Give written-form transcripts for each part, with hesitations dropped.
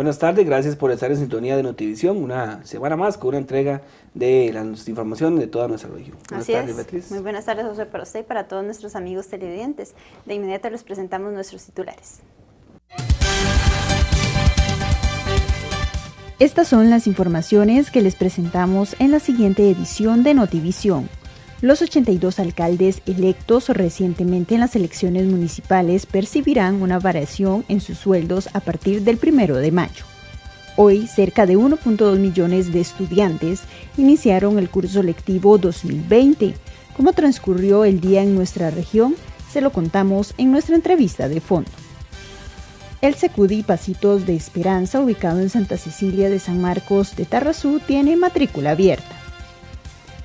Buenas tardes, gracias por estar en sintonía de Notivisión, una semana más con una entrega de las informaciones de toda nuestra región. Buenas tardes, Beatriz. Muy buenas tardes, José, para usted y para todos nuestros amigos televidentes. De inmediato les presentamos nuestros titulares. Estas son las informaciones que les presentamos en la siguiente edición de Notivisión. Los 82 alcaldes electos recientemente en las elecciones municipales percibirán una variación en sus sueldos a partir del 1 de mayo. Hoy, cerca de 1.2 millones de estudiantes iniciaron el curso lectivo 2020. ¿Cómo transcurrió el día en nuestra región? Se lo contamos en nuestra entrevista de fondo. El Secudi Pasitos de Esperanza, ubicado en Santa Cecilia de San Marcos de Tarrazú, tiene matrícula abierta.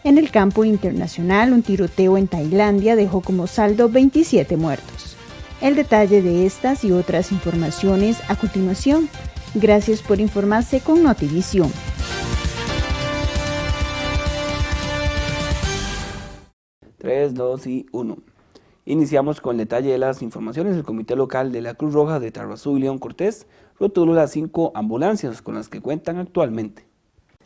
En el campo internacional, un tiroteo en Tailandia dejó como saldo 27 muertos. El detalle de estas y otras informaciones a continuación. Gracias por informarse con Notivisión. Tres, dos y 1. Iniciamos con el detalle de las informaciones. El Comité Local de la Cruz Roja de Tarrazú y León Cortés rotuló las 5 ambulancias con las que cuentan actualmente.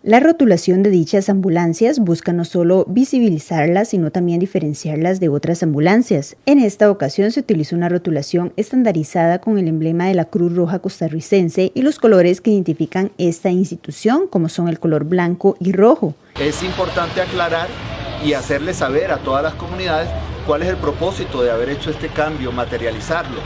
La rotulación de dichas ambulancias busca no solo visibilizarlas, sino también diferenciarlas de otras ambulancias. En esta ocasión se utilizó una rotulación estandarizada con el emblema de la Cruz Roja costarricense y los colores que identifican esta institución, como son el color blanco y rojo. Es importante aclarar y hacerle saber a todas las comunidades cuál es el propósito de haber hecho este cambio, materializarlo.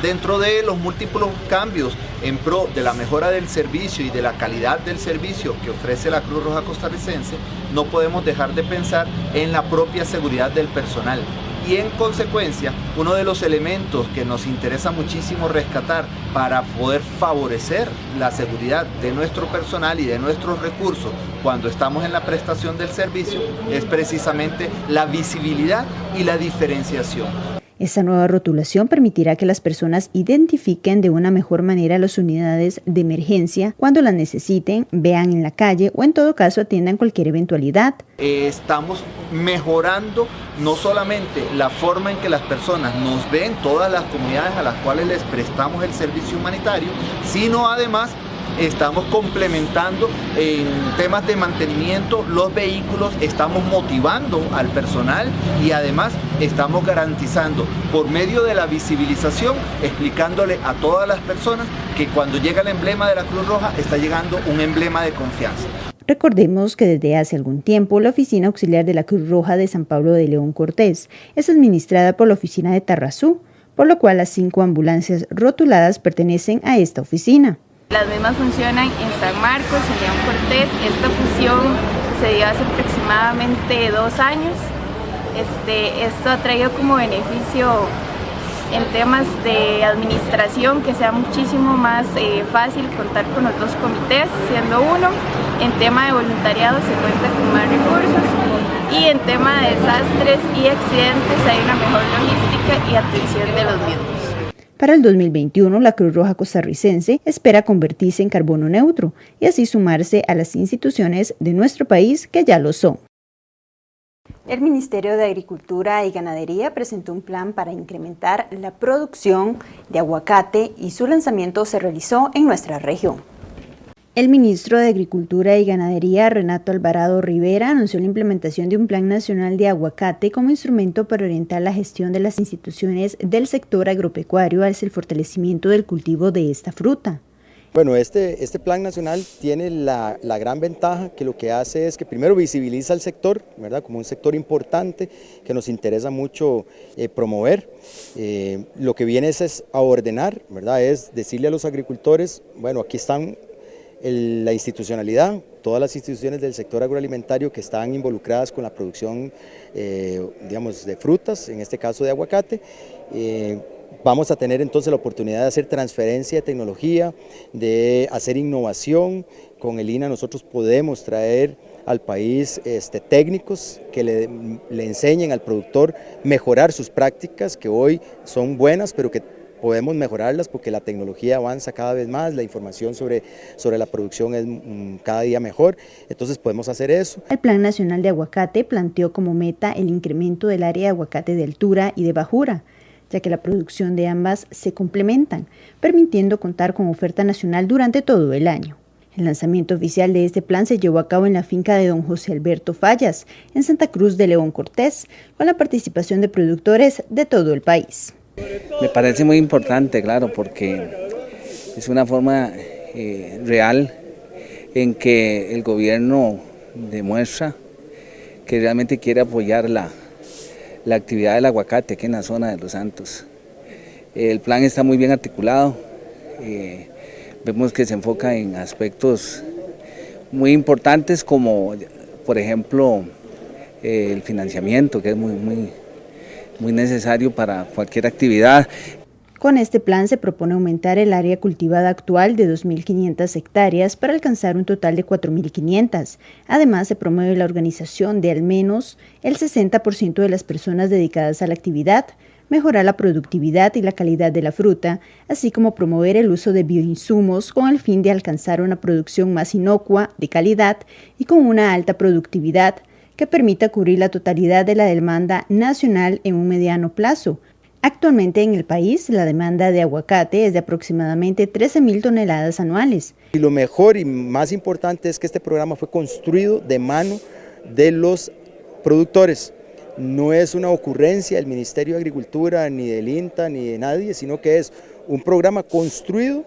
Dentro de los múltiples cambios en pro de la mejora del servicio y de la calidad del servicio que ofrece la Cruz Roja costarricense, no podemos dejar de pensar en la propia seguridad del personal. Y en consecuencia, uno de los elementos que nos interesa muchísimo rescatar para poder favorecer la seguridad de nuestro personal y de nuestros recursos cuando estamos en la prestación del servicio es precisamente la visibilidad y la diferenciación. Esta nueva rotulación permitirá que las personas identifiquen de una mejor manera las unidades de emergencia cuando las necesiten, vean en la calle o en todo caso atiendan cualquier eventualidad. Estamos mejorando no solamente la forma en que las personas nos ven, todas las comunidades a las cuales les prestamos el servicio humanitario, sino además estamos complementando en temas de mantenimiento los vehículos, estamos motivando al personal y además estamos garantizando por medio de la visibilización, explicándole a todas las personas que cuando llega el emblema de la Cruz Roja está llegando un emblema de confianza. Recordemos que desde hace algún tiempo la Oficina Auxiliar de la Cruz Roja de San Pablo de León Cortés es administrada por la Oficina de Tarrazú, por lo cual las 5 ambulancias rotuladas pertenecen a esta oficina. Las mismas funcionan en San Marcos, en León Cortés. Esta fusión se dio hace aproximadamente 2 años. Esto ha traído como beneficio en temas de administración que sea muchísimo más fácil contar con los 2 comités, siendo uno. En tema de voluntariado se cuenta con más recursos y en tema de desastres y accidentes hay una mejor logística y atención de los mismos. Para el 2021, la Cruz Roja costarricense espera convertirse en carbono neutro y así sumarse a las instituciones de nuestro país que ya lo son. El Ministerio de Agricultura y Ganadería presentó un plan para incrementar la producción de aguacate y su lanzamiento se realizó en nuestra región. El ministro de Agricultura y Ganadería, Renato Alvarado Rivera, anunció la implementación de un Plan Nacional de Aguacate como instrumento para orientar la gestión de las instituciones del sector agropecuario hacia el fortalecimiento del cultivo de esta fruta. Bueno, este plan nacional tiene la gran ventaja que lo que hace es que primero visibiliza al sector, ¿verdad? Como un sector importante que nos interesa mucho promover. Lo que viene es a ordenar, ¿verdad? Es decirle a los agricultores, bueno, aquí están la institucionalidad, todas las instituciones del sector agroalimentario que están involucradas con la producción digamos, de frutas, en este caso de aguacate. Vamos a tener entonces la oportunidad de hacer transferencia de tecnología, de hacer innovación. Con el INA nosotros podemos traer al país técnicos que le enseñen al productor mejorar sus prácticas, que hoy son buenas, pero que podemos mejorarlas porque la tecnología avanza cada vez más, la información sobre la producción es cada día mejor, entonces podemos hacer eso. El Plan Nacional de Aguacate planteó como meta el incremento del área de aguacate de altura y de bajura. ya que la producción de ambas se complementan, permitiendo contar con oferta nacional durante todo el año. El lanzamiento oficial de este plan se llevó a cabo en la finca de don José Alberto Fallas, en Santa Cruz de León Cortés, con la participación de productores de todo el país. Me parece muy importante, claro, porque es una forma real en que el gobierno demuestra que realmente quiere apoyar la actividad del aguacate aquí en la zona de Los Santos. El plan está muy bien articulado. Vemos que se enfoca en aspectos muy importantes como, por ejemplo, el financiamiento, que es muy necesario para cualquier actividad. Con este plan se propone aumentar el área cultivada actual de 2.500 hectáreas para alcanzar un total de 4.500. Además, se promueve la organización de al menos el 60% de las personas dedicadas a la actividad, mejorar la productividad y la calidad de la fruta, así como promover el uso de bioinsumos con el fin de alcanzar una producción más inocua, de calidad y con una alta productividad que permita cubrir la totalidad de la demanda nacional en un mediano plazo. Actualmente en el país la demanda de aguacate es de aproximadamente 13.000 toneladas anuales. Y lo mejor y más importante es que este programa fue construido de mano de los productores. No es una ocurrencia del Ministerio de Agricultura, ni del INTA, ni de nadie, sino que es un programa construido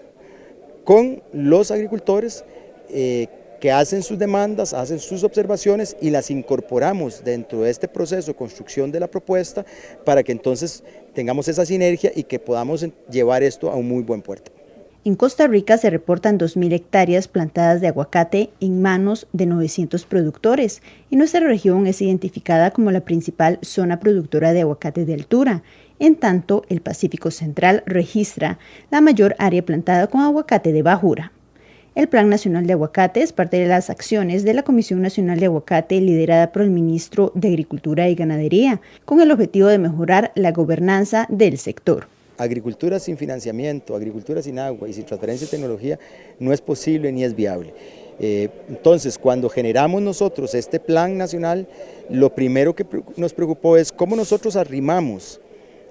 con los agricultores que hacen sus demandas, hacen sus observaciones y las incorporamos dentro de este proceso de construcción de la propuesta para que entonces tengamos esa sinergia y que podamos llevar esto a un muy buen puerto. En Costa Rica se reportan 2.000 hectáreas plantadas de aguacate en manos de 900 productores y nuestra región es identificada como la principal zona productora de aguacate de altura. En tanto, el Pacífico Central registra la mayor área plantada con aguacate de bajura. El Plan Nacional de Aguacate es parte de las acciones de la Comisión Nacional de Aguacate liderada por el ministro de Agricultura y Ganadería, con el objetivo de mejorar la gobernanza del sector. Agricultura sin financiamiento, agricultura sin agua y sin transferencia de tecnología no es posible ni es viable. Entonces, cuando generamos nosotros este plan nacional, lo primero que nos preocupó es cómo nosotros arrimamos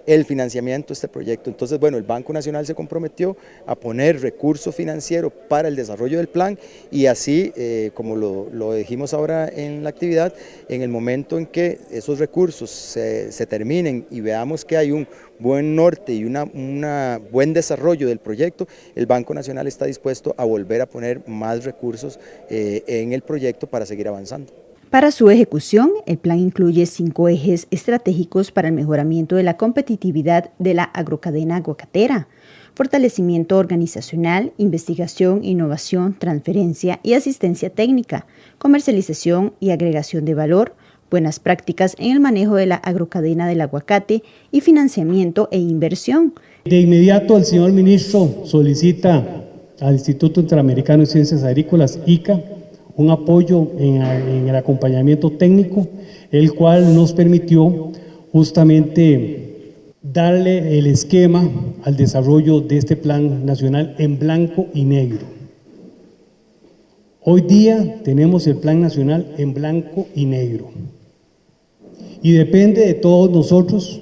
el financiamiento de este proyecto. Entonces, bueno, el Banco Nacional se comprometió a poner recurso financiero para el desarrollo del plan y así, como lo dijimos ahora en la actividad, en el momento en que esos recursos se terminen y veamos que hay un buen norte y un buen desarrollo del proyecto, el Banco Nacional está dispuesto a volver a poner más recursos en el proyecto para seguir avanzando. Para su ejecución, el plan incluye 5 ejes estratégicos para el mejoramiento de la competitividad de la agrocadena aguacatera: fortalecimiento organizacional, investigación, innovación, transferencia y asistencia técnica, comercialización y agregación de valor, buenas prácticas en el manejo de la agrocadena del aguacate y financiamiento e inversión. De inmediato el señor ministro solicita al Instituto Interamericano de Ciencias Agrícolas, ICA, un apoyo en el acompañamiento técnico, el cual nos permitió justamente darle el esquema al desarrollo de este plan nacional en blanco y negro. Hoy día tenemos el plan nacional en blanco y negro y depende de todos nosotros,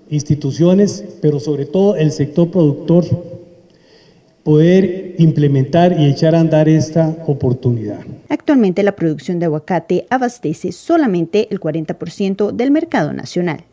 instituciones, pero sobre todo el sector productor, poder implementar y echar a andar esta oportunidad. Actualmente la producción de aguacate abastece solamente el 40% del mercado nacional.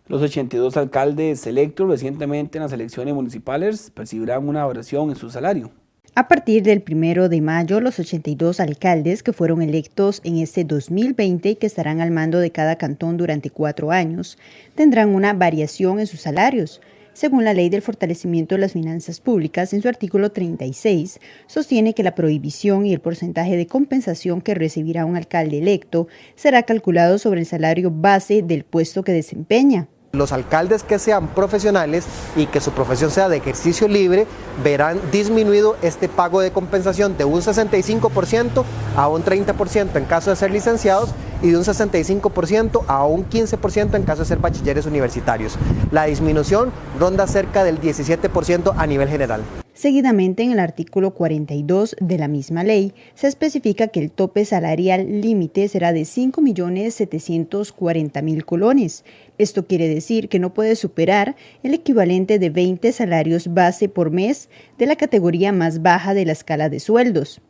Los 82 alcaldes electos recientemente en las elecciones municipales percibirán una variación en su salario. A partir del 1 de mayo, los 82 alcaldes que fueron electos en este 2020 y que estarán al mando de cada cantón durante 4 años, tendrán una variación en sus salarios. Según la Ley del Fortalecimiento de las Finanzas Públicas, en su artículo 36, sostiene que la prohibición y el porcentaje de compensación que recibirá un alcalde electo será calculado sobre el salario base del puesto que desempeña. Los alcaldes que sean profesionales y que su profesión sea de ejercicio libre verán disminuido este pago de compensación de un 65% a un 30% en caso de ser licenciados y de un 65% a un 15% en caso de ser bachilleres universitarios. La disminución ronda cerca del 17% a nivel general. Seguidamente, en el artículo 42 de la misma ley, se especifica que el tope salarial límite será de 5.740.000 colones. Esto quiere decir que no puede superar el equivalente de 20 salarios base por mes de la categoría más baja de la escala de sueldos.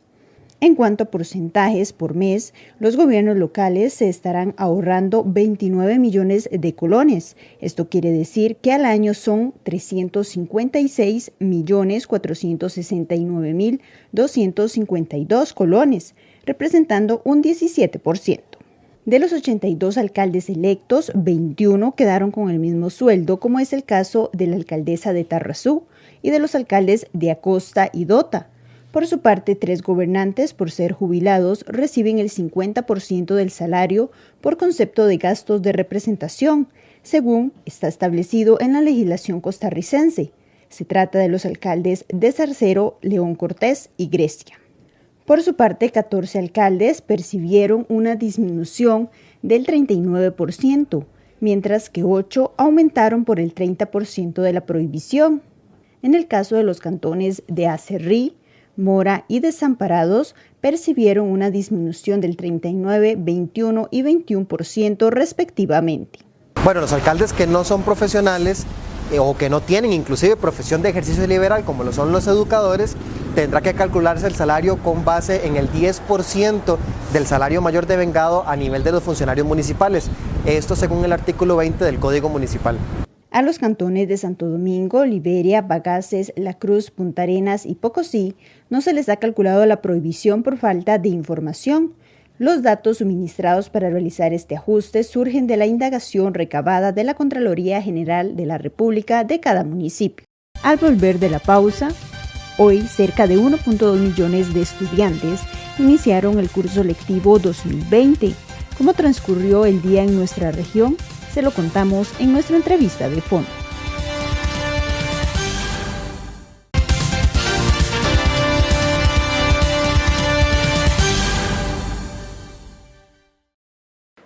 En cuanto a porcentajes por mes, los gobiernos locales se estarán ahorrando 29 millones de colones. Esto quiere decir que al año son 356.469.252 colones, representando un 17%. De los 82 alcaldes electos, 21 quedaron con el mismo sueldo, como es el caso de la alcaldesa de Tarrazú y de los alcaldes de Acosta y Dota. Por su parte, 3 gobernantes, por ser jubilados, reciben el 50% del salario por concepto de gastos de representación, según está establecido en la legislación costarricense. Se trata de los alcaldes de Zarcero, León Cortés y Grecia. Por su parte, 14 alcaldes percibieron una disminución del 39%, mientras que 8 aumentaron por el 30% de la prohibición. En el caso de los cantones de Acerrí, Mora y Desamparados, percibieron una disminución del 39%, 21% y 21% respectivamente. Bueno, los alcaldes que no son profesionales o que no tienen inclusive profesión de ejercicio liberal, como lo son los educadores, tendrá que calcularse el salario con base en el 10% del salario mayor devengado a nivel de los funcionarios municipales. Esto según el artículo 20 del Código Municipal. A los cantones de Santo Domingo, Liberia, Bagaces, La Cruz, Punta Arenas y Pocosí no se les ha calculado la prohibición por falta de información. Los datos suministrados para realizar este ajuste surgen de la indagación recabada de la Contraloría General de la República de cada municipio. Al volver de la pausa, hoy cerca de 1.2 millones de estudiantes iniciaron el curso lectivo 2020. ¿Cómo transcurrió el día en nuestra región? Se lo contamos en nuestra entrevista de fondo.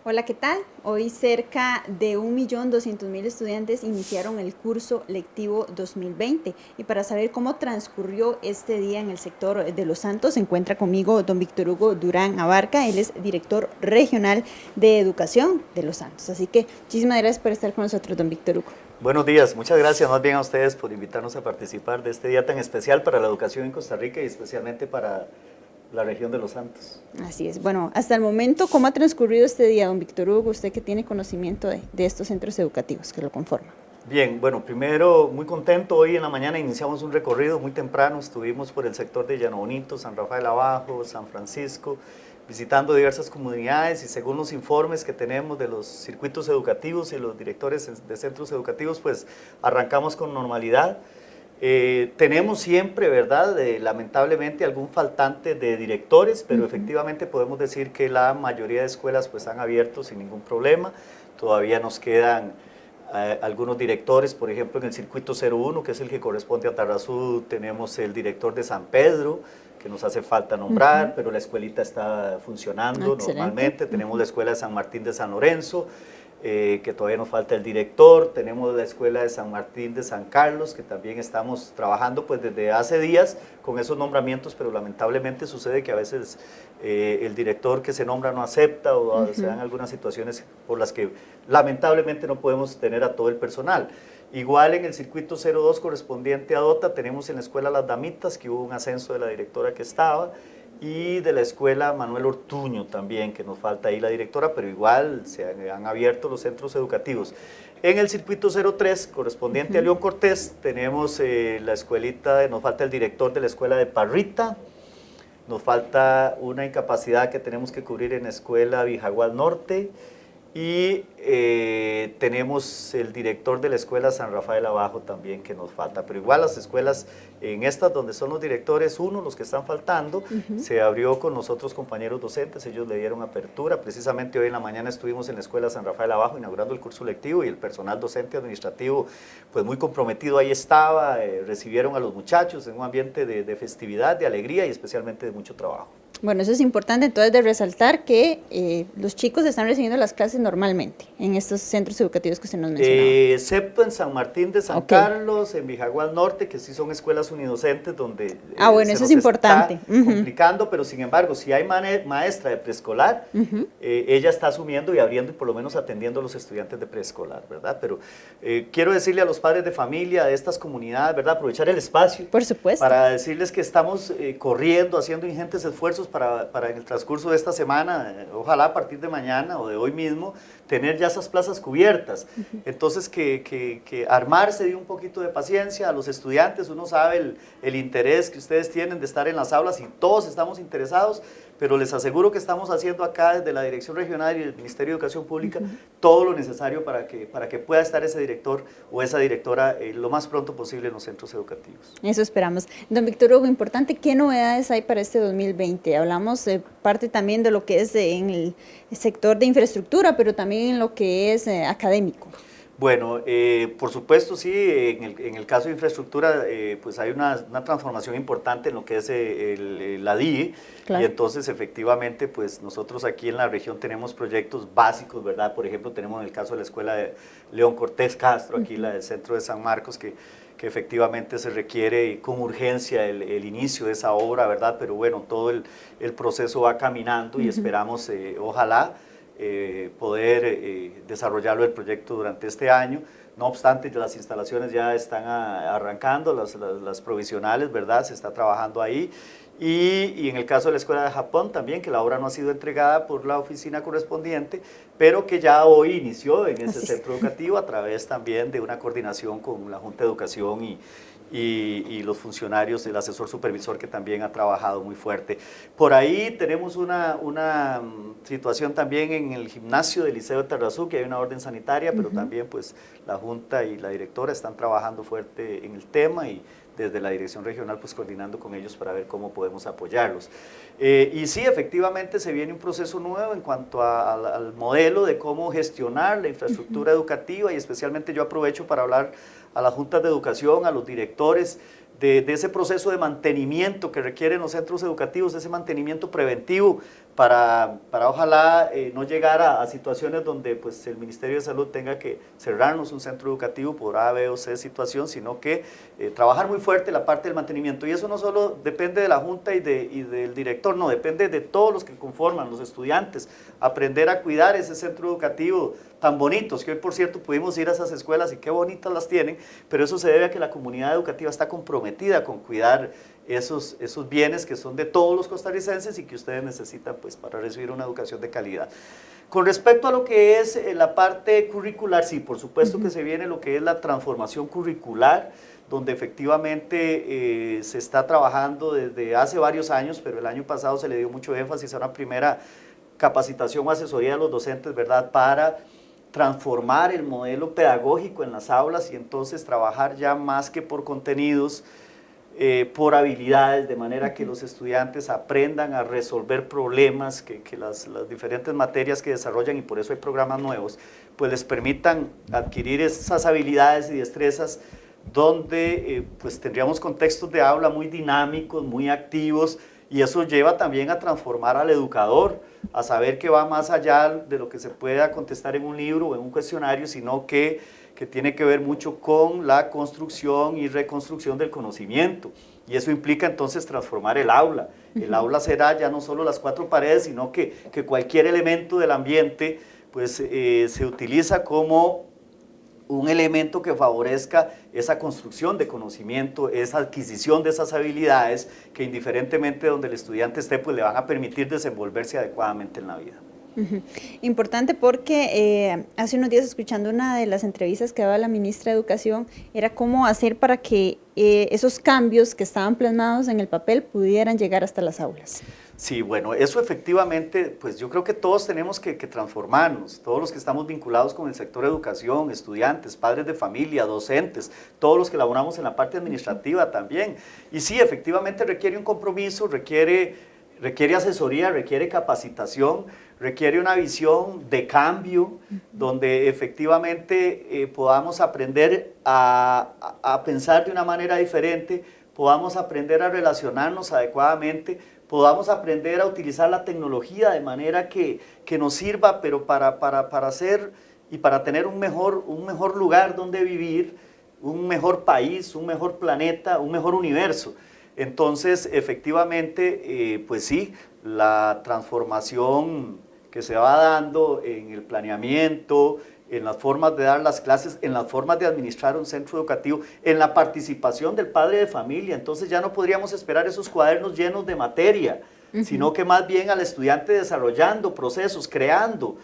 Hola, ¿qué tal? Hoy cerca de 1.200.000 estudiantes iniciaron el curso lectivo 2020 y para saber cómo transcurrió este día en el sector de Los Santos se encuentra conmigo don Víctor Hugo Durán Abarca, él es director regional de educación de Los Santos, así que muchísimas gracias por estar con nosotros, don Víctor Hugo. Buenos días, muchas gracias más bien a ustedes por invitarnos a participar de este día tan especial para la educación en Costa Rica y especialmente para la región de Los Santos. Así es. Bueno, hasta el momento, ¿cómo ha transcurrido este día, don Víctor Hugo? Usted que tiene conocimiento de estos centros educativos que lo conforman. Bien, bueno, primero muy contento. Hoy en la mañana iniciamos un recorrido muy temprano. Estuvimos por el sector de Llano Bonito, San Rafael Abajo, San Francisco, visitando diversas comunidades y según los informes que tenemos de los circuitos educativos y los directores de centros educativos, pues arrancamos con normalidad. Tenemos siempre, ¿verdad?, lamentablemente algún faltante de directores, pero efectivamente podemos decir que la mayoría de escuelas pues han abierto sin ningún problema. Todavía nos quedan algunos directores, por ejemplo en el circuito 01, que es el que corresponde a Tarrazú, tenemos el director de San Pedro, que nos hace falta nombrar, pero la escuelita está funcionando normalmente. Tenemos la escuela de San Martín de San Lorenzo, que todavía nos falta el director. Tenemos la escuela de San Martín de San Carlos, que también estamos trabajando pues desde hace días con esos nombramientos, pero lamentablemente sucede que a veces el director que se nombra no acepta o se dan algunas situaciones por las que lamentablemente no podemos tener a todo el personal. Igual en el circuito 02 correspondiente a Dota tenemos en la escuela Las Damitas, que hubo un ascenso de la directora que estaba, y de la escuela Manuel Ortuño también, que nos falta ahí la directora, pero igual se han abierto los centros educativos. En el circuito 03, correspondiente a León Cortés, tenemos la escuelita, nos falta el director de la escuela de Parrita, nos falta una incapacidad que tenemos que cubrir en la escuela Vijagual Norte, y tenemos el director de la escuela San Rafael Abajo también que nos falta, pero igual las escuelas en estas donde son los directores, los que están faltando, se abrió con los otros compañeros docentes, ellos le dieron apertura. Precisamente hoy en la mañana estuvimos en la escuela San Rafael Abajo inaugurando el curso lectivo y el personal docente administrativo pues muy comprometido ahí estaba, recibieron a los muchachos en un ambiente de festividad, de alegría y especialmente de mucho trabajo. Bueno, eso es importante entonces de resaltar que los chicos están recibiendo las clases normalmente en estos centros educativos que usted nos mencionaba. Excepto en San Martín de San Carlos, en Vijagual Norte, que sí son escuelas unidocentes donde bueno, eso es importante. Está complicando, pero sin embargo, si hay maestra de preescolar, ella está asumiendo y abriendo y por lo menos atendiendo a los estudiantes de preescolar, ¿verdad? Pero quiero decirle a los padres de familia de estas comunidades, ¿verdad? Aprovechar el espacio. Por supuesto. Para decirles que estamos corriendo, haciendo ingentes esfuerzos para en el transcurso de esta semana, ojalá a partir de mañana o de hoy mismo, tener ya esas plazas cubiertas. Entonces, que armarse de un poquito de paciencia a los estudiantes. Uno sabe el interés que ustedes tienen de estar en las aulas y todos estamos interesados, pero les aseguro que estamos haciendo acá desde la Dirección Regional y el Ministerio de Educación Pública todo lo necesario para que pueda estar ese director o esa directora lo más pronto posible en los centros educativos. Eso esperamos. Don Víctor Hugo, importante, ¿qué novedades hay para este 2020? Hablamos de parte también de lo que es en el sector de infraestructura, pero también en lo que es académico. Bueno, por supuesto sí, en el caso de infraestructura pues hay una transformación importante en lo que es la DIE, claro. Y entonces efectivamente pues nosotros aquí en la región tenemos proyectos básicos, ¿verdad? Por ejemplo tenemos en el caso de la escuela de León Cortés Castro, aquí la del centro de San Marcos, que efectivamente se requiere con urgencia el inicio de esa obra, ¿verdad? Pero bueno, todo el proceso va caminando y esperamos, ojalá, poder desarrollarlo el proyecto durante este año. No obstante, las instalaciones ya están arrancando, las provisionales, ¿verdad? Se está trabajando ahí. Y en el caso de la Escuela de Japón también, que la obra no ha sido entregada por la oficina correspondiente, pero que ya hoy inició en ese centro educativo a través también de una coordinación con la Junta de Educación y los funcionarios del asesor supervisor, que también ha trabajado muy fuerte. Por ahí tenemos una situación también en el gimnasio del Liceo de Tarrazú, que hay una orden sanitaria, pero también pues la Junta y la directora están trabajando fuerte en el tema y desde la Dirección Regional pues coordinando con ellos para ver cómo podemos apoyarlos. Y sí, efectivamente se viene un proceso nuevo en cuanto al modelo de cómo gestionar la infraestructura educativa, y especialmente yo aprovecho para hablar a las juntas de educación, a los directores, de ese proceso de mantenimiento que requieren los centros educativos, ese mantenimiento preventivo para ojalá no llegar a situaciones donde pues, el Ministerio de Salud tenga que cerrarnos un centro educativo por A, B o C situación, sino que trabajar muy fuerte la parte del mantenimiento. Y eso no solo depende de la Junta y del director, no, depende de todos los que conforman, los estudiantes, aprender a cuidar ese centro educativo tan bonitos, que hoy por cierto pudimos ir a esas escuelas y qué bonitas las tienen, pero eso se debe a que la comunidad educativa está comprometida con cuidar esos bienes que son de todos los costarricenses y que ustedes necesitan pues para recibir una educación de calidad. Con respecto a lo que es la parte curricular, sí, por supuesto que se viene lo que es la transformación curricular, donde efectivamente se está trabajando desde hace varios años, pero el año pasado se le dio mucho énfasis a una primera capacitación o asesoría de los docentes, ¿verdad?, para transformar el modelo pedagógico en las aulas y entonces trabajar ya más que por contenidos, por habilidades, de manera que los estudiantes aprendan a resolver problemas, que las diferentes materias que desarrollan, y por eso hay programas nuevos, pues les permitan adquirir esas habilidades y destrezas donde pues tendríamos contextos de aula muy dinámicos, muy activos, y eso lleva también a transformar al educador, a saber que va más allá de lo que se pueda contestar en un libro o en un cuestionario, sino que tiene que ver mucho con la construcción y reconstrucción del conocimiento. Y eso implica entonces transformar el aula. El aula será ya no solo las cuatro paredes, sino que cualquier elemento del ambiente pues, se utiliza como un elemento que favorezca esa construcción de conocimiento, esa adquisición de esas habilidades que indiferentemente de donde el estudiante esté, pues le van a permitir desenvolverse adecuadamente en la vida. Importante porque hace unos días escuchando una de las entrevistas que daba la ministra de Educación era cómo hacer para que esos cambios que estaban plasmados en el papel pudieran llegar hasta las aulas. Sí, bueno, eso efectivamente, pues yo creo que todos tenemos que transformarnos, todos los que estamos vinculados con el sector de educación, estudiantes, padres de familia, docentes, todos los que laboramos en la parte administrativa también. Y sí, efectivamente requiere un compromiso, requiere asesoría, requiere capacitación, requiere una visión de cambio, donde efectivamente podamos aprender a pensar de una manera diferente, podamos aprender a relacionarnos adecuadamente, podamos aprender a utilizar la tecnología de manera que nos sirva, pero para hacer y para tener un mejor lugar donde vivir, un mejor país, un mejor planeta, un mejor universo. Entonces, efectivamente, pues sí, la transformación que se va dando en el planeamiento, en las formas de dar las clases, en las formas de administrar un centro educativo, en la participación del padre de familia. Entonces ya no podríamos esperar esos cuadernos llenos de materia, sino que más bien al estudiante desarrollando procesos, creando,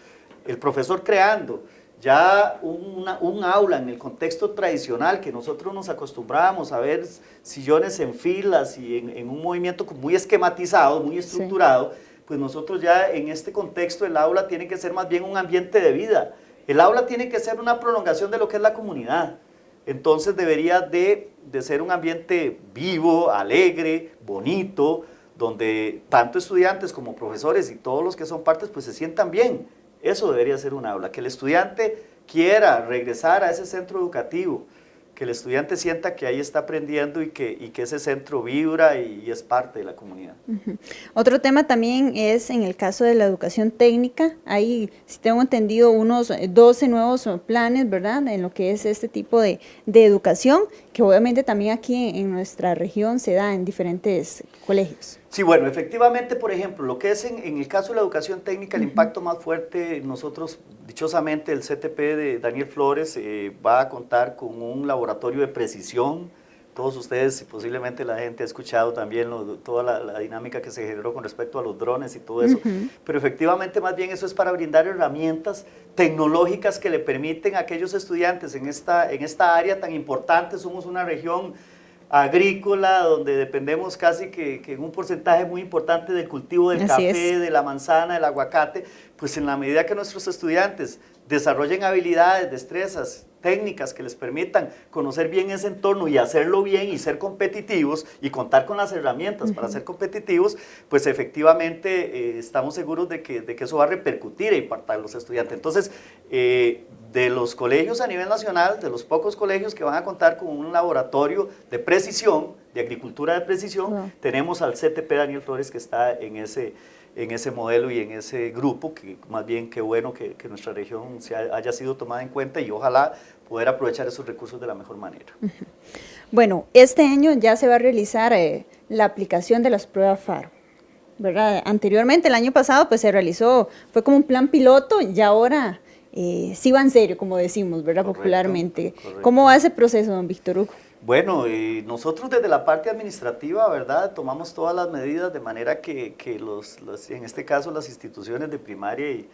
el profesor creando. Ya un aula en el contexto tradicional que nosotros nos acostumbrábamos a ver sillones en filas y en un movimiento muy esquematizado, muy estructurado, sí. Pues nosotros ya en este contexto el aula tiene que ser más bien un ambiente de vida. El aula tiene que ser una prolongación de lo que es la comunidad. Entonces debería de ser un ambiente vivo, alegre, bonito, donde tanto estudiantes como profesores y todos los que son partes pues se sientan bien. Eso debería ser un aula, que el estudiante quiera regresar a ese centro educativo, que el estudiante sienta que ahí está aprendiendo y que ese centro vibra y es parte de la comunidad. Otro tema también es en el caso de la educación técnica. Hay, si tengo entendido, unos 12 nuevos planes, ¿verdad?, en lo que es este tipo de educación, que obviamente también aquí en nuestra región se da en diferentes colegios. Sí, bueno, efectivamente, por ejemplo, lo que es en el caso de la educación técnica, el impacto más fuerte, nosotros, dichosamente, el CTP de Daniel Flores va a contar con un laboratorio de precisión. Todos ustedes, y posiblemente la gente ha escuchado también toda la dinámica que se generó con respecto a los drones y todo eso, pero efectivamente más bien eso es para brindar herramientas tecnológicas que le permiten a aquellos estudiantes en esta área tan importante. Somos una región agrícola, donde dependemos casi que en un porcentaje muy importante del cultivo del café, de la manzana, del aguacate, pues en la medida que nuestros estudiantes desarrollen habilidades, destrezas, técnicas que les permitan conocer bien ese entorno y hacerlo bien y ser competitivos y contar con las herramientas para ser competitivos, pues efectivamente estamos seguros de que eso va a repercutir e impactar a los estudiantes. Entonces, de los colegios a nivel nacional, de los pocos colegios que van a contar con un laboratorio de precisión, de agricultura de precisión, tenemos al CTP Daniel Flores que está en ese modelo y en ese grupo, que más bien qué bueno que nuestra región haya sido tomada en cuenta y ojalá poder aprovechar esos recursos de la mejor manera. Bueno, este año ya se va a realizar la aplicación de las pruebas FARO, ¿verdad? Anteriormente, el año pasado, pues se realizó, fue como un plan piloto y ahora sí va en serio, como decimos, ¿verdad? Correcto, popularmente. Correcto. ¿Cómo va ese proceso, don Víctor Hugo? Bueno, nosotros desde la parte administrativa, ¿verdad?, tomamos todas las medidas de manera que en este caso las instituciones de primaria y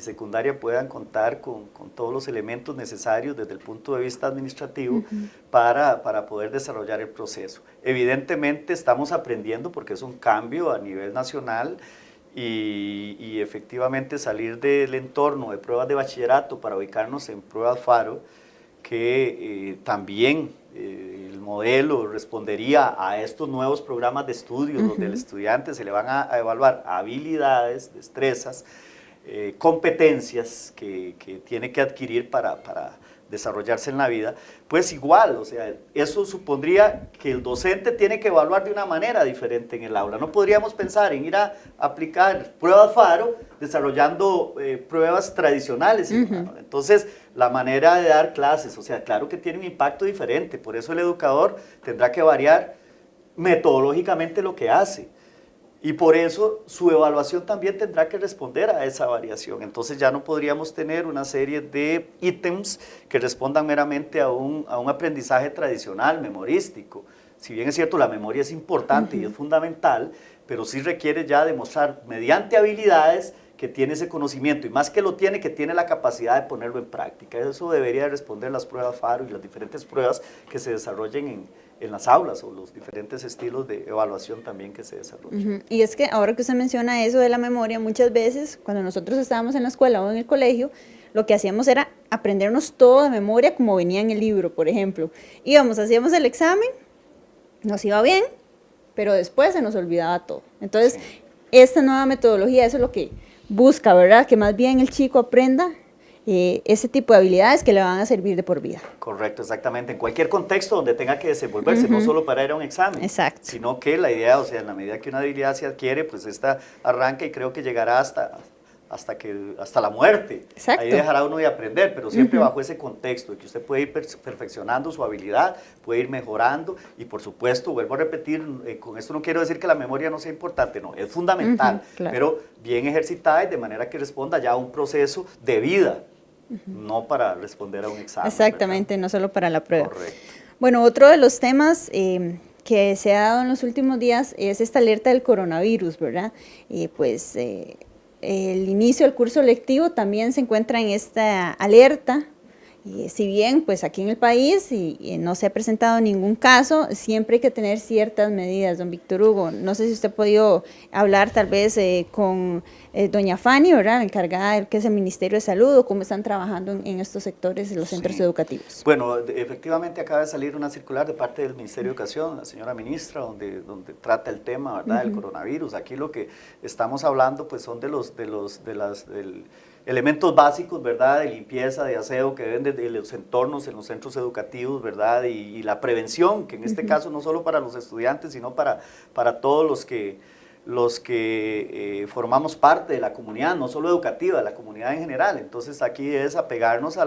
secundaria puedan contar con todos los elementos necesarios desde el punto de vista administrativo para poder desarrollar el proceso. Evidentemente estamos aprendiendo porque es un cambio a nivel nacional y efectivamente salir del entorno de pruebas de bachillerato para ubicarnos en pruebas FARO, que también el modelo respondería a estos nuevos programas de estudio donde al estudiante se le van a evaluar habilidades, destrezas, competencias que tiene que adquirir para desarrollarse en la vida, pues igual, o sea, eso supondría que el docente tiene que evaluar de una manera diferente en el aula. No podríamos pensar en ir a aplicar pruebas FARO desarrollando pruebas tradicionales. Entonces, la manera de dar clases, o sea, claro que tiene un impacto diferente, por eso el educador tendrá que variar metodológicamente lo que hace. Y por eso su evaluación también tendrá que responder a esa variación. Entonces ya no podríamos tener una serie de ítems que respondan meramente a un aprendizaje tradicional, memorístico. Si bien es cierto, la memoria es importante y es fundamental, pero sí requiere ya demostrar mediante habilidades que tiene ese conocimiento, y más que lo tiene, que tiene la capacidad de ponerlo en práctica. Eso debería responder las pruebas FARO y las diferentes pruebas que se desarrollen en las aulas, o los diferentes estilos de evaluación también que se desarrollan. Y es que ahora que usted menciona eso de la memoria, muchas veces cuando nosotros estábamos en la escuela o en el colegio, lo que hacíamos era aprendernos todo de memoria como venía en el libro, por ejemplo. Íbamos, hacíamos el examen, nos iba bien, pero después se nos olvidaba todo. Entonces, esta nueva metodología, eso es lo que busca, ¿verdad? Que más bien el chico aprenda ese tipo de habilidades que le van a servir de por vida. Correcto, exactamente. En cualquier contexto donde tenga que desenvolverse, no solo para ir a un examen, sino que la idea, o sea, en la medida que una habilidad se adquiere, pues esta arranca y creo que llegará hasta la muerte. Ahí dejará uno de aprender, pero siempre bajo ese contexto, de que usted puede ir perfeccionando su habilidad, puede ir mejorando y por supuesto, vuelvo a repetir, con esto no quiero decir que la memoria no sea importante, no, es fundamental, pero bien ejercitada y de manera que responda ya a un proceso de vida, no para responder a un examen. Exactamente, ¿verdad? No solo para la prueba. Correcto. Bueno, otro de los temas que se ha dado en los últimos días es esta alerta del coronavirus, ¿verdad? El inicio del curso lectivo también se encuentra en esta alerta. Si bien pues aquí en el país no se ha presentado ningún caso, siempre hay que tener ciertas medidas. Don Víctor Hugo, no sé si usted ha podido hablar tal vez con doña Fanny, ¿verdad?, la encargada del que es el Ministerio de Salud, o cómo están trabajando en estos sectores de los centros educativos. Bueno, efectivamente acaba de salir una circular de parte del Ministerio de Educación, la señora ministra, donde trata el tema, ¿verdad?, del coronavirus. Aquí lo que estamos hablando pues son del elementos básicos, ¿verdad?, de limpieza, de aseo que deben de los entornos en los centros educativos, ¿verdad?, y la prevención, que en este caso no solo para los estudiantes, sino para todos los que formamos parte de la comunidad, no solo educativa, de la comunidad en general. Entonces aquí es apegarnos a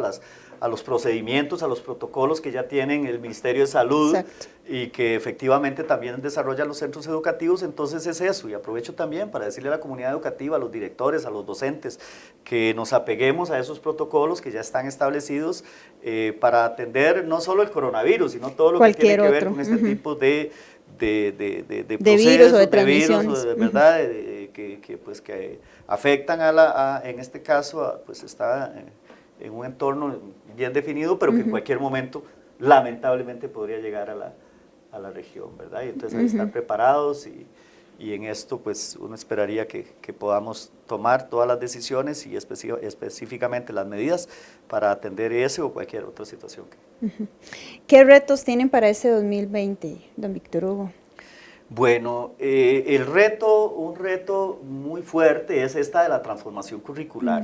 los procedimientos, a los protocolos que ya tienen el Ministerio de Salud. Exacto. Y que efectivamente también desarrollan los centros educativos. Entonces es eso, y aprovecho también para decirle a la comunidad educativa, a los directores, a los docentes, que nos apeguemos a esos protocolos que ya están establecidos para atender no solo el coronavirus, sino todo lo que tiene que ver con este tipo de virus o de transmisiones, ¿verdad? Que afectan en este caso, pues está en un entorno bien definido, pero que en cualquier momento lamentablemente podría llegar a la región, ¿verdad? Y entonces hay que estar preparados y en esto pues uno esperaría que podamos tomar todas las decisiones y específicamente las medidas para atender ese o cualquier otra situación. ¿Qué retos tienen para ese 2020, don Víctor Hugo? Bueno, un reto muy fuerte es esta de la transformación curricular,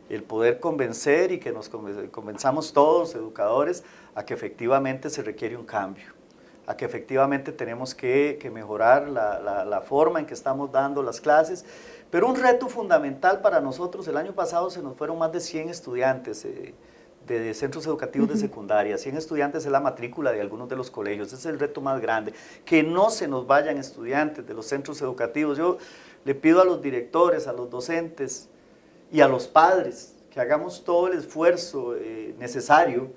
el poder convencer y que nos convenzamos todos, educadores, a que efectivamente se requiere un cambio, a que efectivamente tenemos que mejorar la forma en que estamos dando las clases, pero un reto fundamental para nosotros, el año pasado se nos fueron más de 100 estudiantes de centros educativos de secundaria, 100 estudiantes es la matrícula de algunos de los colegios, ese es el reto más grande, que no se nos vayan estudiantes de los centros educativos. Yo le pido a los directores, a los docentes y a los padres que hagamos todo el esfuerzo necesario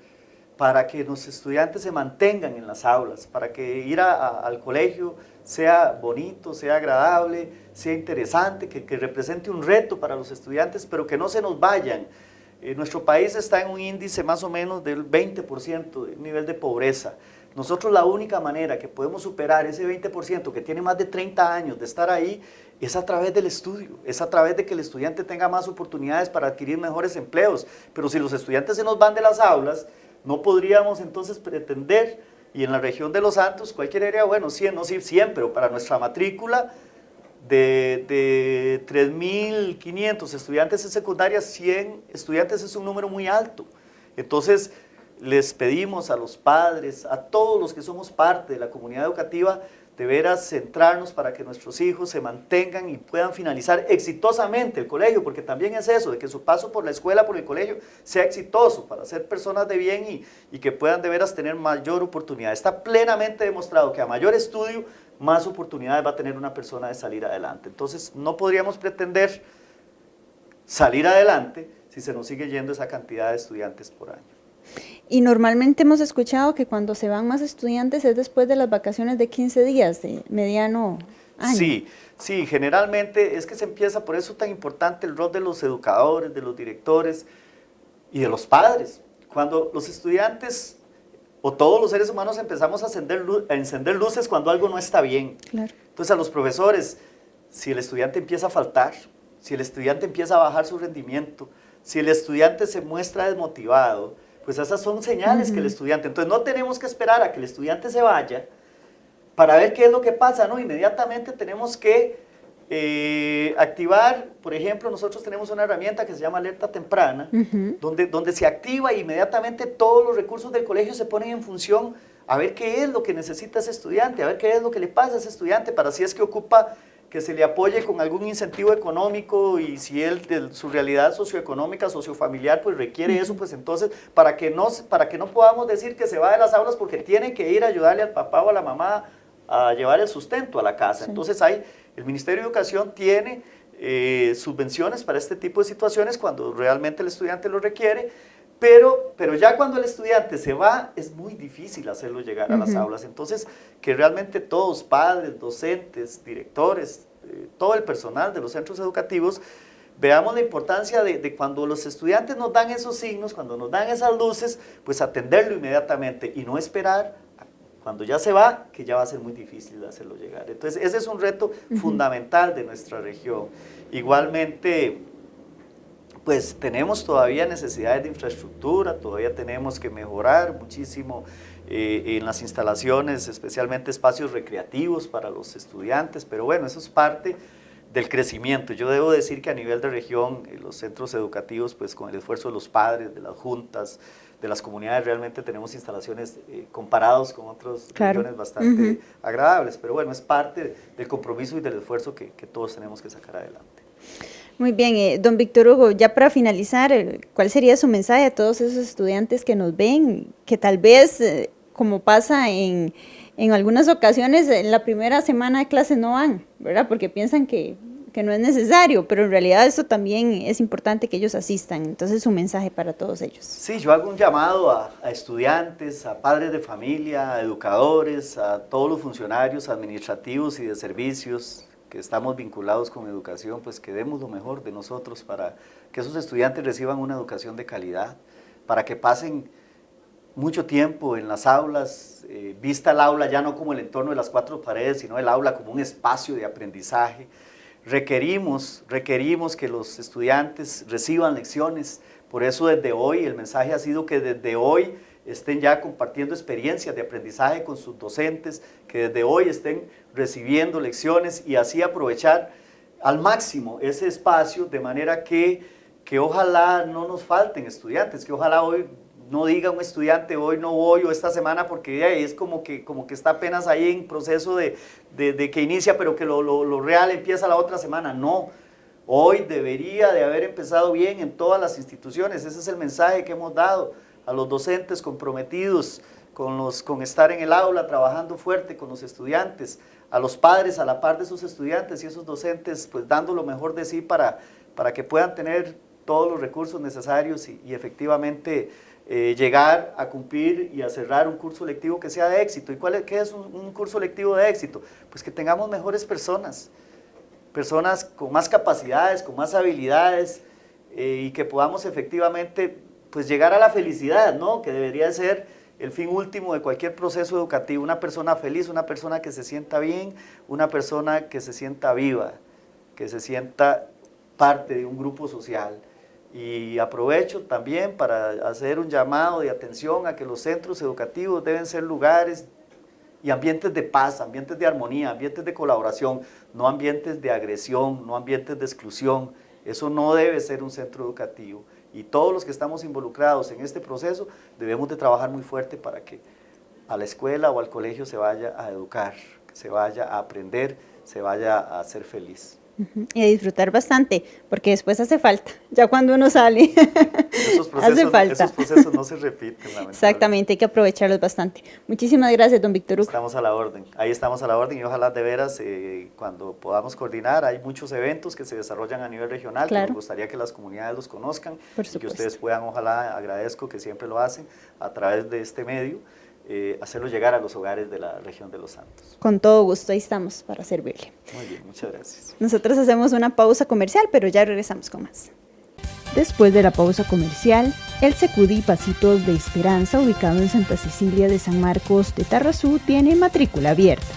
para que los estudiantes se mantengan en las aulas, para que ir al colegio sea bonito, sea agradable, sea interesante, que represente un reto para los estudiantes, pero que no se nos vayan. Nuestro país está en un índice más o menos del 20% de nivel de pobreza. Nosotros la única manera que podemos superar ese 20% que tiene más de 30 años de estar ahí es a través del estudio, es a través de que el estudiante tenga más oportunidades para adquirir mejores empleos. Pero si los estudiantes se nos van de las aulas, no podríamos entonces pretender, y en la región de Los Santos, cualquier área, bueno, 100, no 100, pero para nuestra matrícula de 3.500 estudiantes en secundaria, 100 estudiantes es un número muy alto. Entonces, les pedimos a los padres, a todos los que somos parte de la comunidad educativa, de veras centrarnos para que nuestros hijos se mantengan y puedan finalizar exitosamente el colegio, porque también es eso, de que su paso por la escuela, por el colegio, sea exitoso, para ser personas de bien y que puedan de veras tener mayor oportunidad. Está plenamente demostrado que a mayor estudio, más oportunidades va a tener una persona de salir adelante. Entonces, no podríamos pretender salir adelante si se nos sigue yendo esa cantidad de estudiantes por año. Y normalmente hemos escuchado que cuando se van más estudiantes es después de las vacaciones de 15 días, de mediano año. Sí, generalmente es que se empieza, por eso es tan importante el rol de los educadores, de los directores y de los padres. Cuando los estudiantes o todos los seres humanos empezamos a encender luces cuando algo no está bien. Claro. Entonces a los profesores, si el estudiante empieza a faltar, si el estudiante empieza a bajar su rendimiento, si el estudiante se muestra desmotivado, pues esas son señales que el estudiante, entonces no tenemos que esperar a que el estudiante se vaya para ver qué es lo que pasa, ¿no? Inmediatamente tenemos que activar, por ejemplo, nosotros tenemos una herramienta que se llama alerta temprana, donde se activa e inmediatamente todos los recursos del colegio se ponen en función a ver qué es lo que necesita ese estudiante, a ver qué es lo que le pasa a ese estudiante, para si es que ocupa que se le apoye con algún incentivo económico, y si él de su realidad socioeconómica, sociofamiliar, pues requiere eso, pues entonces para que no podamos decir que se va de las aulas porque tiene que ir a ayudarle al papá o a la mamá a llevar el sustento a la casa. Sí. Entonces el Ministerio de Educación tiene subvenciones para este tipo de situaciones cuando realmente el estudiante lo requiere, pero ya cuando el estudiante se va, es muy difícil hacerlo llegar a las aulas. Entonces, que realmente todos, padres, docentes, directores, todo el personal de los centros educativos, veamos la importancia de cuando los estudiantes nos dan esos signos, cuando nos dan esas luces, pues atenderlo inmediatamente y no esperar cuando ya se va, que ya va a ser muy difícil hacerlo llegar. Entonces, ese es un reto fundamental de nuestra región. Igualmente, pues tenemos todavía necesidades de infraestructura, todavía tenemos que mejorar muchísimo en las instalaciones, especialmente espacios recreativos para los estudiantes, pero bueno, eso es parte del crecimiento. Yo debo decir que a nivel de región, los centros educativos, pues con el esfuerzo de los padres, de las juntas, de las comunidades, realmente tenemos instalaciones comparados con otras regiones bastante agradables, pero bueno, es parte del compromiso y del esfuerzo que todos tenemos que sacar adelante. Muy bien, don Víctor Hugo, ya para finalizar, ¿cuál sería su mensaje a todos esos estudiantes que nos ven, que tal vez, como pasa en algunas ocasiones, en la primera semana de clase no van, ¿verdad? Porque piensan que no es necesario, pero en realidad eso también es importante que ellos asistan. Entonces, su mensaje para todos ellos. Sí, yo hago un llamado a estudiantes, a padres de familia, a educadores, a todos los funcionarios administrativos y de servicios que estamos vinculados con educación, pues que demos lo mejor de nosotros para que esos estudiantes reciban una educación de calidad, para que pasen mucho tiempo en las aulas, vista el aula ya no como el entorno de las cuatro paredes, sino el aula como un espacio de aprendizaje. Requerimos que los estudiantes reciban lecciones, por eso desde hoy el mensaje ha sido que desde hoy estén ya compartiendo experiencias de aprendizaje con sus docentes, que desde hoy estén recibiendo lecciones y así aprovechar al máximo ese espacio, de manera que ojalá no nos falten estudiantes, que ojalá hoy no diga un estudiante hoy no voy o esta semana porque es como que está apenas ahí en proceso de que inicia, pero que lo real empieza la otra semana. No, hoy debería de haber empezado bien en todas las instituciones. Ese es el mensaje que hemos dado a los docentes comprometidos con estar en el aula, trabajando fuerte con los estudiantes, a los padres a la par de sus estudiantes y esos docentes pues dando lo mejor de sí para que puedan tener todos los recursos necesarios y efectivamente llegar a cumplir y a cerrar un curso lectivo que sea de éxito. ¿Y qué es un curso lectivo de éxito? Pues que tengamos mejores personas con más capacidades, con más habilidades y que podamos efectivamente pues llegar a la felicidad, ¿no? Que debería ser el fin último de cualquier proceso educativo, una persona feliz, una persona que se sienta bien, una persona que se sienta viva, que se sienta parte de un grupo social. Y aprovecho también para hacer un llamado de atención a que los centros educativos deben ser lugares y ambientes de paz, ambientes de armonía, ambientes de colaboración, no ambientes de agresión, no ambientes de exclusión. Eso no debe ser un centro educativo. Y todos los que estamos involucrados en este proceso debemos de trabajar muy fuerte para que a la escuela o al colegio se vaya a educar, se vaya a aprender, se vaya a ser feliz. Y a disfrutar bastante, porque después hace falta, ya cuando uno sale, hace falta. Esos procesos no se repiten, lamentablemente. Exactamente, hay que aprovecharlos bastante. Muchísimas gracias, don Víctor Hugo. Estamos a la orden, ahí estamos a la orden y ojalá de veras cuando podamos coordinar, hay muchos eventos que se desarrollan a nivel regional, que nos gustaría que las comunidades los conozcan y que ustedes puedan, ojalá, agradezco que siempre lo hacen a través de este medio, hacerlo llegar a los hogares de la región de Los Santos. Con todo gusto, ahí estamos para servirle. Muy bien, muchas gracias. Nosotros hacemos una pausa comercial, pero ya regresamos con más. Después de la pausa comercial, el Secudí Pasitos de Esperanza, ubicado en Santa Cecilia de San Marcos de Tarrazú, tiene matrícula abierta.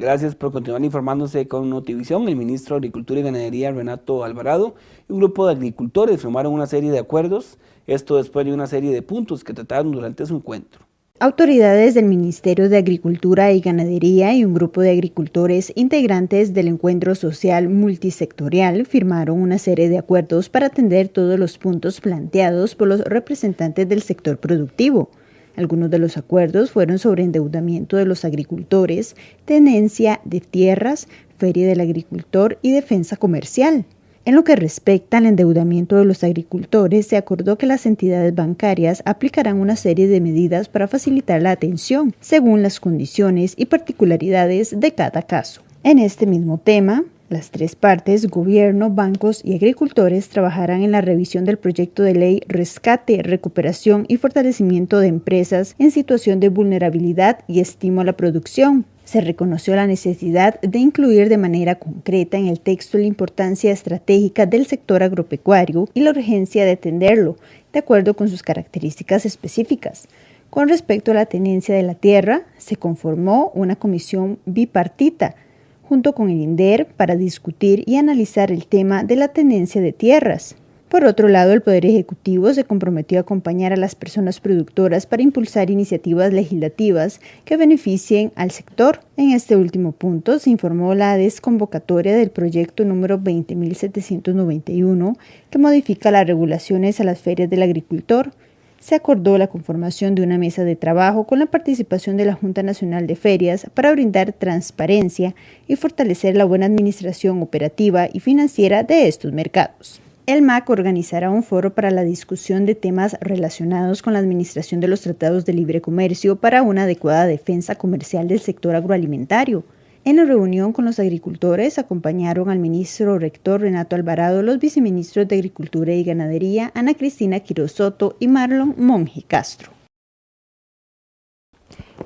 Gracias por continuar informándose con Notivisión. El ministro de Agricultura y Ganadería, Renato Alvarado, y un grupo de agricultores firmaron una serie de acuerdos, esto después de una serie de puntos que trataron durante su encuentro. Autoridades del Ministerio de Agricultura y Ganadería y un grupo de agricultores integrantes del Encuentro Social Multisectorial firmaron una serie de acuerdos para atender todos los puntos planteados por los representantes del sector productivo. Algunos de los acuerdos fueron sobre endeudamiento de los agricultores, tenencia de tierras, feria del agricultor y defensa comercial. En lo que respecta al endeudamiento de los agricultores, se acordó que las entidades bancarias aplicarán una serie de medidas para facilitar la atención, según las condiciones y particularidades de cada caso. En este mismo tema, las tres partes, gobierno, bancos y agricultores, trabajarán en la revisión del proyecto de ley Rescate, Recuperación y Fortalecimiento de Empresas en situación de vulnerabilidad y estímulo a la producción. Se reconoció la necesidad de incluir de manera concreta en el texto la importancia estratégica del sector agropecuario y la urgencia de atenderlo, de acuerdo con sus características específicas. Con respecto a la tenencia de la tierra, se conformó una comisión bipartita, junto con el INDER, para discutir y analizar el tema de la tenencia de tierras. Por otro lado, el Poder Ejecutivo se comprometió a acompañar a las personas productoras para impulsar iniciativas legislativas que beneficien al sector. En este último punto se informó la desconvocatoria del proyecto número 20.791 que modifica las regulaciones a las ferias del agricultor. Se acordó la conformación de una mesa de trabajo con la participación de la Junta Nacional de Ferias para brindar transparencia y fortalecer la buena administración operativa y financiera de estos mercados. El MAC organizará un foro para la discusión de temas relacionados con la administración de los tratados de libre comercio para una adecuada defensa comercial del sector agroalimentario. En la reunión con los agricultores acompañaron al ministro rector Renato Alvarado, los viceministros de Agricultura y Ganadería Ana Cristina Quiroz Soto y Marlon Monge Castro.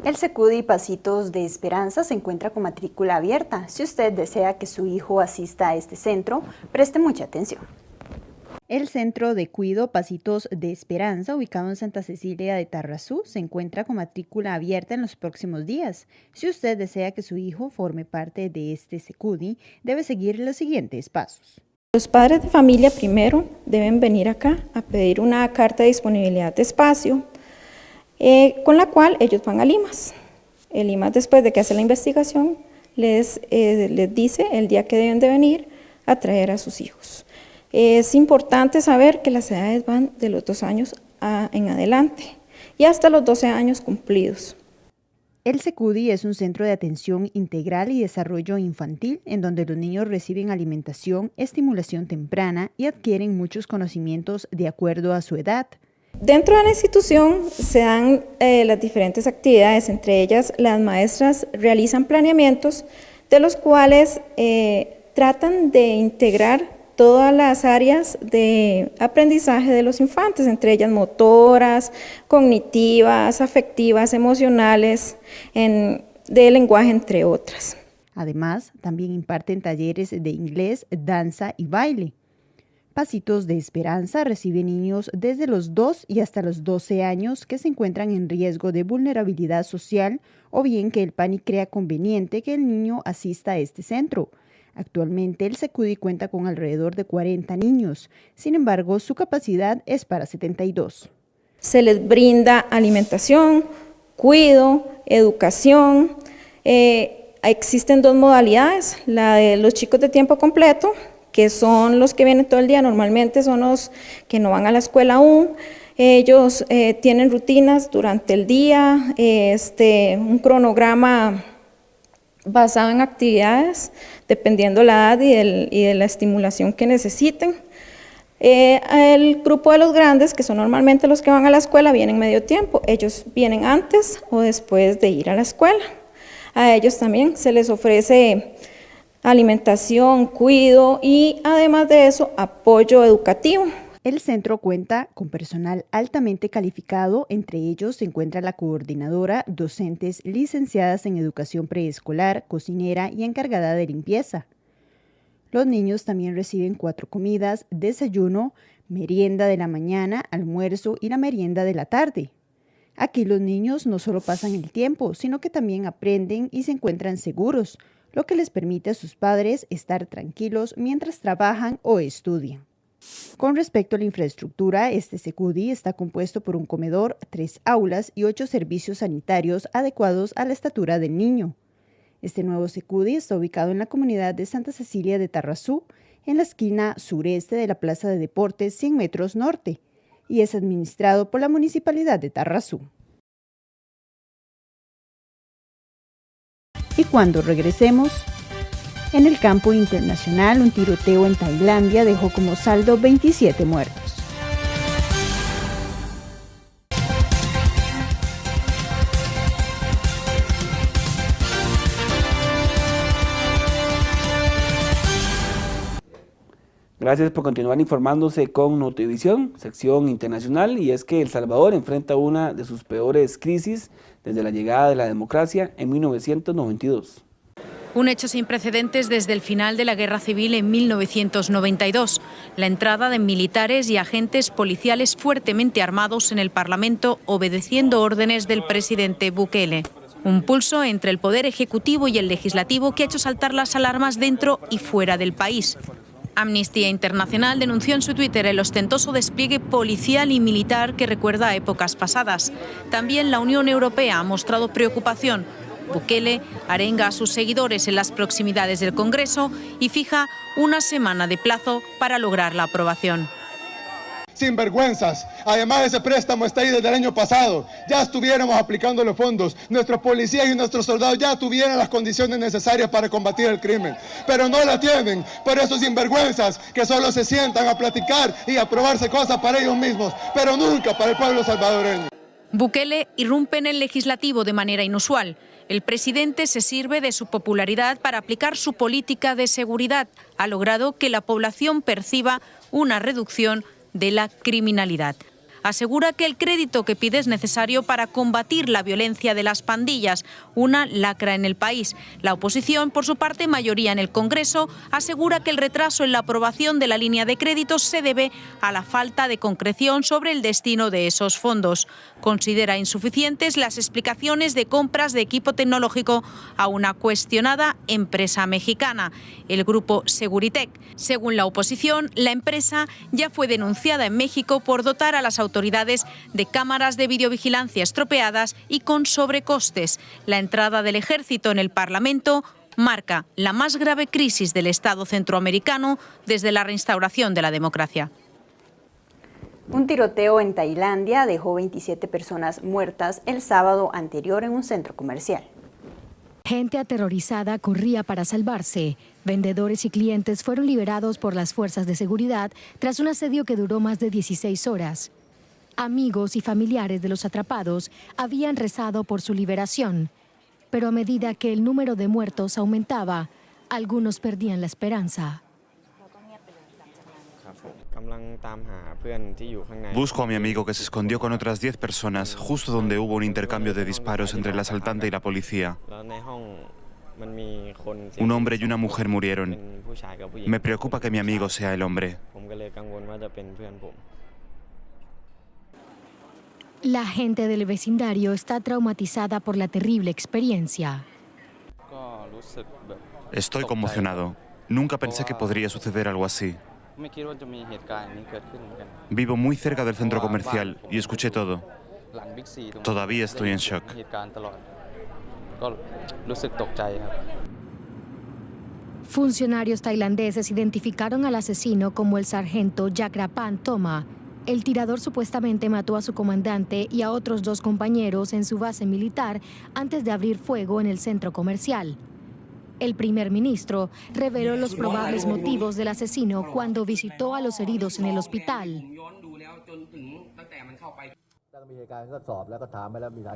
El Secudi Pasitos de Esperanza se encuentra con matrícula abierta. Si usted desea que su hijo asista a este centro, preste mucha atención. El Centro de Cuido Pasitos de Esperanza, ubicado en Santa Cecilia de Tarrazú, se encuentra con matrícula abierta en los próximos días. Si usted desea que su hijo forme parte de este Secudi, debe seguir los siguientes pasos. Los padres de familia primero deben venir acá a pedir una carta de disponibilidad de espacio, con la cual ellos van al IMAS. El IMAS, después de que hace la investigación, les dice el día que deben de venir a traer a sus hijos. Es importante saber que las edades van de los 2 años en adelante y hasta los 12 años cumplidos. El Secudi es un centro de atención integral y desarrollo infantil en donde los niños reciben alimentación, estimulación temprana y adquieren muchos conocimientos de acuerdo a su edad. Dentro de la institución se dan las diferentes actividades, entre ellas las maestras realizan planeamientos de los cuales tratan de integrar todas las áreas de aprendizaje de los infantes, entre ellas motoras, cognitivas, afectivas, emocionales, de lenguaje, entre otras. Además, también imparten talleres de inglés, danza y baile. Pasitos de Esperanza recibe niños desde los 2 y hasta los 12 años que se encuentran en riesgo de vulnerabilidad social o bien que el PANI crea conveniente que el niño asista a este centro. Actualmente el Secudi cuenta con alrededor de 40 niños, sin embargo su capacidad es para 72. Se les brinda alimentación, cuido, educación. Existen 2 modalidades, la de los chicos de tiempo completo, que son los que vienen todo el día, normalmente son los que no van a la escuela aún. Ellos tienen rutinas durante el día, un cronograma basado en actividades, dependiendo la edad y de la estimulación que necesiten. El grupo de los grandes, que son normalmente los que van a la escuela, vienen medio tiempo. Ellos vienen antes o después de ir a la escuela. A ellos también se les ofrece alimentación, cuido y además de eso, apoyo educativo. El centro cuenta con personal altamente calificado, entre ellos se encuentra la coordinadora, docentes licenciadas en educación preescolar, cocinera y encargada de limpieza. Los niños también reciben 4 comidas, desayuno, merienda de la mañana, almuerzo y la merienda de la tarde. Aquí los niños no solo pasan el tiempo, sino que también aprenden y se encuentran seguros, lo que les permite a sus padres estar tranquilos mientras trabajan o estudian. Con respecto a la infraestructura, este Secudi está compuesto por un comedor, 3 aulas y 8 servicios sanitarios adecuados a la estatura del niño. Este nuevo Secudi está ubicado en la comunidad de Santa Cecilia de Tarrazú, en la esquina sureste de la Plaza de Deportes 100 metros norte, y es administrado por la Municipalidad de Tarrazú. Y cuando regresemos, en el campo internacional, un tiroteo en Tailandia dejó como saldo 27 muertos. Gracias por continuar informándose con Notivisión, sección internacional, y es que El Salvador enfrenta una de sus peores crisis desde la llegada de la democracia en 1992. Un hecho sin precedentes desde el final de la Guerra Civil en 1992, la entrada de militares y agentes policiales fuertemente armados en el Parlamento obedeciendo órdenes del presidente Bukele. Un pulso entre el Poder Ejecutivo y el Legislativo que ha hecho saltar las alarmas dentro y fuera del país. Amnistía Internacional denunció en su Twitter el ostentoso despliegue policial y militar que recuerda a épocas pasadas. También la Unión Europea ha mostrado preocupación. Bukele arenga a sus seguidores en las proximidades del Congreso y fija una semana de plazo para lograr la aprobación. Sinvergüenzas. Además, ese préstamo está ahí desde el año pasado. Ya estuviéramos aplicando los fondos. Nuestros policías y nuestros soldados ya tuvieran las condiciones necesarias para combatir el crimen. Pero no la tienen. Por esos sinvergüenzas que solo se sientan a platicar y a aprobarse cosas para ellos mismos, pero nunca para el pueblo salvadoreño. Bukele irrumpe en el legislativo de manera inusual. El presidente se sirve de su popularidad para aplicar su política de seguridad. Ha logrado que la población perciba una reducción de la criminalidad. Asegura que el crédito que pide es necesario para combatir la violencia de las pandillas, una lacra en el país. La oposición, por su parte, mayoría en el Congreso, asegura que el retraso en la aprobación de la línea de créditos se debe a la falta de concreción sobre el destino de esos fondos. Considera insuficientes las explicaciones de compras de equipo tecnológico a una cuestionada empresa mexicana, el grupo Seguritech. Según la oposición, la empresa ya fue denunciada en México por dotar a las autoridades de cámaras de videovigilancia estropeadas y con sobrecostes. La entrada del ejército en el Parlamento marca la más grave crisis del Estado centroamericano desde la reinstauración de la democracia. Un tiroteo en Tailandia dejó 27 personas muertas el sábado anterior en un centro comercial. Gente aterrorizada corría para salvarse. Vendedores y clientes fueron liberados por las fuerzas de seguridad tras un asedio que duró más de 16 horas. Amigos y familiares de los atrapados habían rezado por su liberación, pero a medida que el número de muertos aumentaba, algunos perdían la esperanza. Busco a mi amigo que se escondió con otras 10 personas justo donde hubo un intercambio de disparos entre el asaltante y la policía. Un hombre y una mujer murieron. Me preocupa que mi amigo sea el hombre. La gente del vecindario está traumatizada por la terrible experiencia. Estoy conmocionado. Nunca pensé que podría suceder algo así. Vivo muy cerca del centro comercial y escuché todo. Todavía estoy en shock. Funcionarios tailandeses identificaron al asesino como el sargento Yakrapan Thoma. El tirador supuestamente mató a su comandante y a otros 2 compañeros en su base militar antes de abrir fuego en el centro comercial. El primer ministro reveló los probables motivos del asesino cuando visitó a los heridos en el hospital.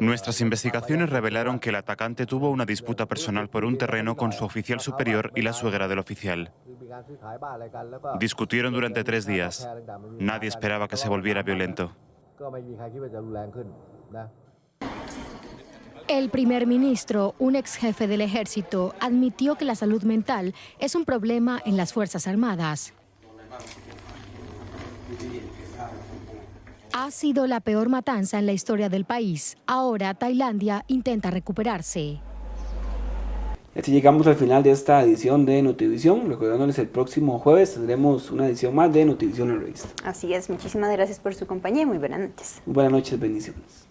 Nuestras investigaciones revelaron que el atacante tuvo una disputa personal por un terreno con su oficial superior y la suegra del oficial. Discutieron durante 3 días. Nadie esperaba que se volviera violento. El primer ministro, un ex jefe del ejército, admitió que la salud mental es un problema en las Fuerzas Armadas. Ha sido la peor matanza en la historia del país. Ahora Tailandia intenta recuperarse. Así llegamos al final de esta edición de Notivisión. Recordándoles, el próximo jueves tendremos una edición más de Notivisión en Revista. Así es, muchísimas gracias por su compañía y muy buenas noches. Muy buenas noches, bendiciones.